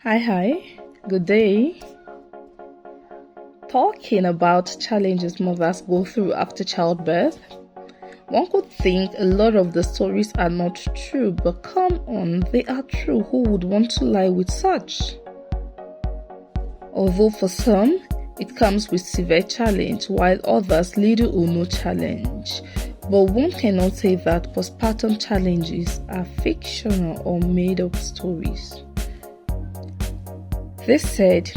Hi, good day. Talking about challenges mothers go through after childbirth, one could think a lot of the stories are not true, but come on, they are true. Who would want to lie with such? Although for some, it comes with severe challenge, while others little or no challenge. But one cannot say that postpartum challenges are fictional or made-up stories. This said,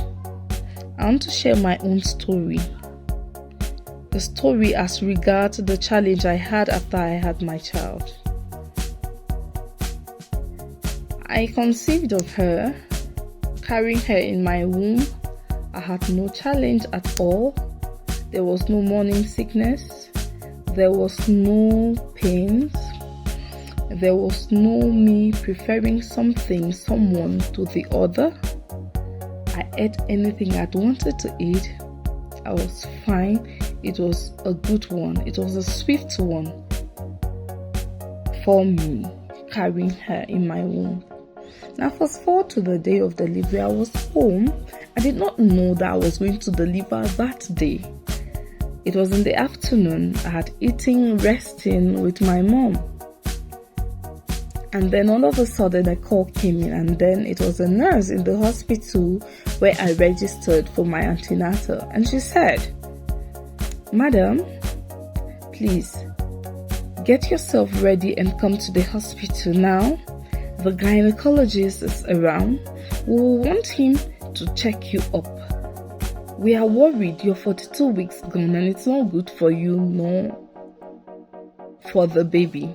I want to share my own story. The story as regards the challenge I had after I had my child. I conceived of her, carrying her in my womb. I had no challenge at all. There was no morning sickness. There was no pains. There was no me preferring someone to the other. I ate anything I wanted to eat. I was fine. It was a good one. It was a swift one for me, carrying her in my womb. Now fast forward to the day of delivery. I was home. I did not know that I was going to deliver that day. It was in the afternoon. I had eaten, resting with my mom. And then all of a sudden a call came in, and then it was a nurse in the hospital where I registered for my antenatal. And she said, "Madam, please get yourself ready and come to the hospital now. The gynecologist is around. We will want him to check you up. We are worried you're 42 weeks gone and it's not good for you, nor for the baby."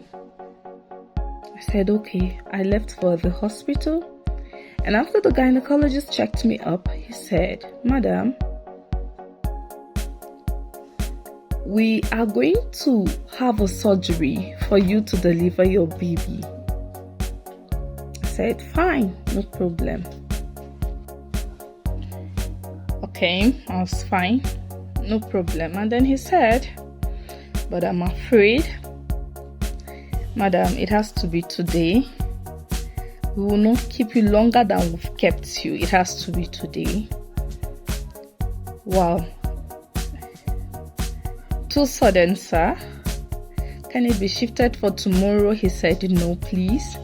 I said, okay. I left for the hospital, and after the gynecologist checked me up, he said, "Madam, we are going to have a surgery for you to deliver your baby." I said, fine, no problem. Okay, I was fine, no problem. And then he said, "But I'm afraid, Madam, it has to be today. We will not keep you longer than we've kept you. It has to be today." Wow. Too sudden, sir. Can it be shifted for tomorrow? He said, "No, please.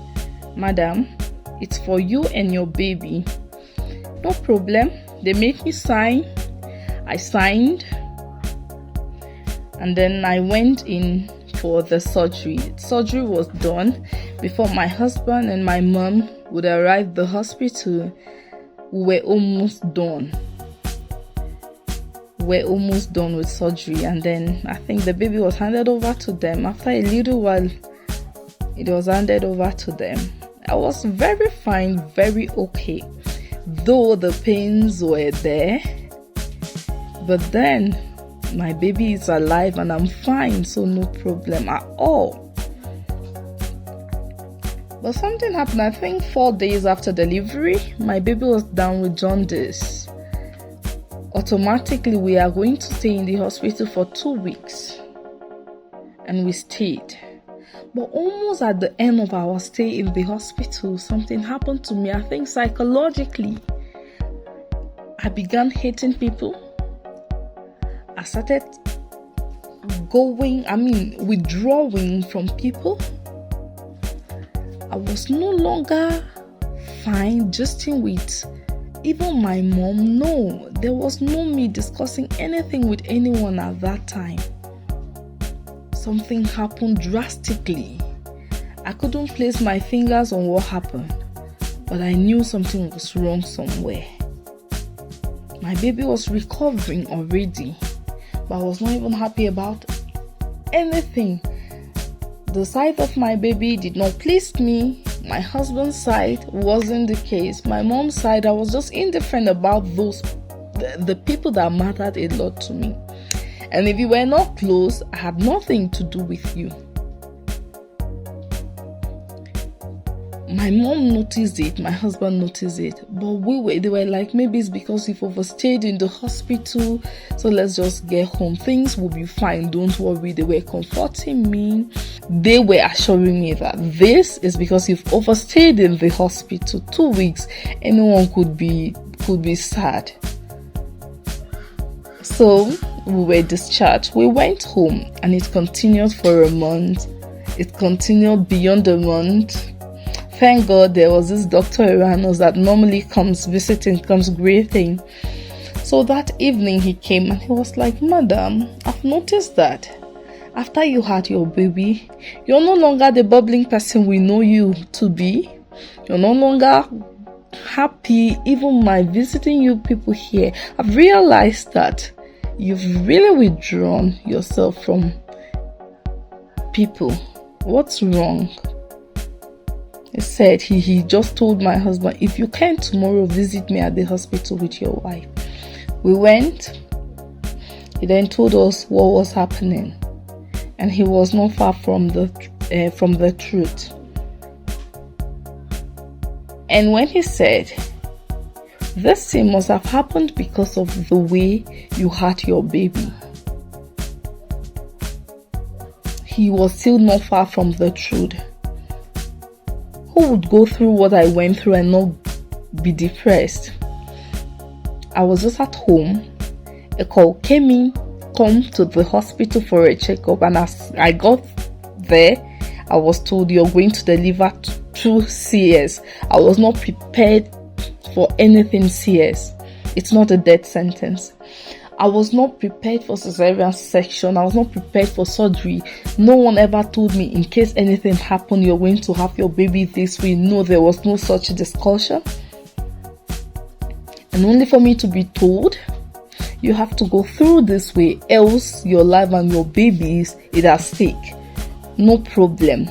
Madam, it's for you and your baby." No problem. They made me sign. I signed. And then I went in for the surgery. Surgery was done before my husband and my mom would arrive at the hospital. We were almost done. With surgery, and then I think the baby was handed over to them. After a little while, it was handed over to them. I was very fine, very okay, though the pains were there. But then my baby is alive and I'm fine, so no problem at all. But something happened. I think 4 days after delivery, my baby was down with jaundice. Automatically, we are going to stay in the hospital for 2 weeks. And we stayed. But almost at the end of our stay in the hospital, something happened to me. I think psychologically, I began hating people. I started withdrawing from people. I was no longer fine justing with even my mom. No, there was no me discussing anything with anyone at that time. Something happened drastically. I couldn't place my fingers on what happened, but I knew something was wrong somewhere. My baby was recovering already, but I was not even happy about anything. The sight of my baby did not please me. My husband's side wasn't the case. My mom's side, I was just indifferent about the people that mattered a lot to me. And if you were not close, I had nothing to do with you. My mom noticed it, my husband noticed it, but they were like, maybe it's because you've overstayed in the hospital, so let's just get home. Things will be fine, don't worry. They were comforting me. They were assuring me that this is because you've overstayed in the hospital 2 weeks. Anyone could be sad. So we were discharged. We went home and it continued for a month. It continued beyond a month. Thank God there was this doctor around us that normally comes visiting, comes greeting. So that evening he came and he was like, Madam, I've noticed that after you had your baby, you're no longer the bubbling person we know you to be. You're no longer happy. Even my visiting you people here, I've realized that you've really withdrawn yourself from people. What's wrong? He said he just told my husband, if you can tomorrow visit me at the hospital with your wife. We went. He then told us what was happening, and he was not far from the truth. And when he said, this thing must have happened because of the way you had your baby, he was still not far from the truth. Who would go through what I went through and not be depressed? I was just at home. A call came in, come to the hospital for a checkup, and as I got there, I was told you're going to deliver through CS. I was not prepared for anything CS. It's not a death sentence. I was not prepared for cesarean section. I was not prepared for surgery. No one ever told me in case anything happened, you're going to have your baby this way. No, there was no such discussion. And only for me to be told, you have to go through this way, else your life and your babies is at stake. No problem.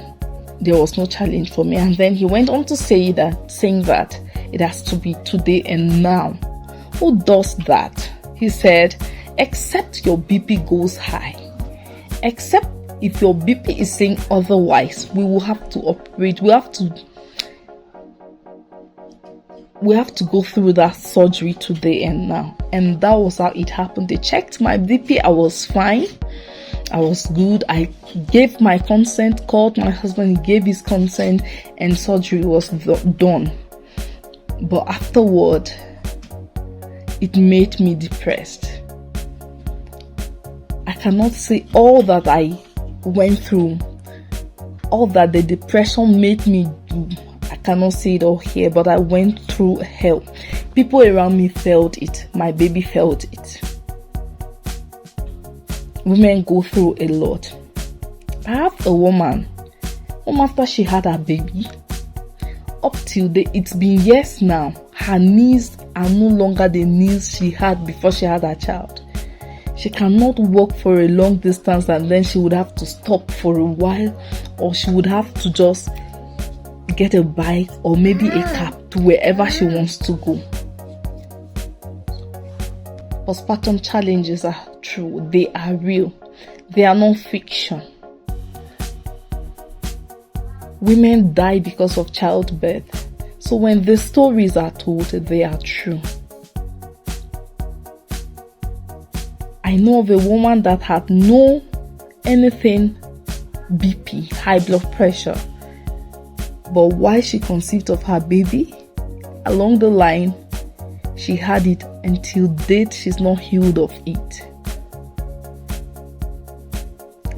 There was no challenge for me. And then he went on to saying that it has to be today and now. Who does that? He said, except your BP goes high. Except if your BP is saying otherwise, we will have to operate. We have to go through that surgery today and now. And that was how it happened. They checked my BP. I was fine. I was good. I gave my consent, called my husband, he gave his consent, and surgery was done. But afterward, it made me depressed. I cannot say all that I went through, all that the depression made me do. I cannot say it all here, but I went through hell. People around me felt it. My baby felt it. Women go through a lot. I have a woman, after she had her baby, up till it's been years now, her knees are no longer the knees she had before she had her child. She cannot walk for a long distance and then she would have to stop for a while, or she would have to just get a bike or maybe a cab to wherever she wants to go. Postpartum challenges are true. They are real. They are not fiction. Women die because of childbirth. So when the stories are told, they are true. I know of a woman that had no anything BP, high blood pressure. But while she conceived of her baby, along the line, she had it until date. She's not healed of it.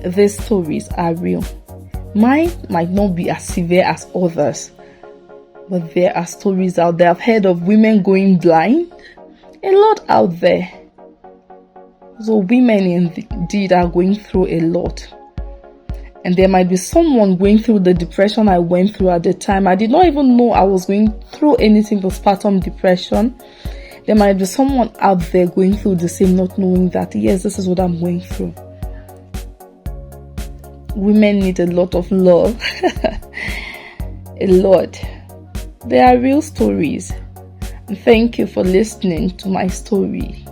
These stories are real. Mine might not be as severe as others, but there are stories out there. I've heard of women going blind. A lot out there. So women indeed are going through a lot. And there might be someone going through the depression I went through at the time. I did not even know I was going through anything postpartum depression. There might be someone out there going through the same, not knowing that, yes, this is what I'm going through. Women need a lot of love. A lot. They are real stories. And thank you for listening to my story.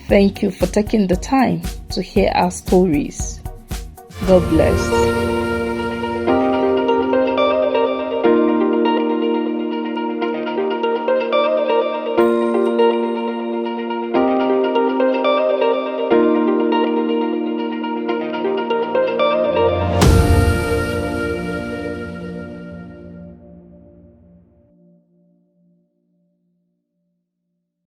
Thank you for taking the time to hear our stories. God bless.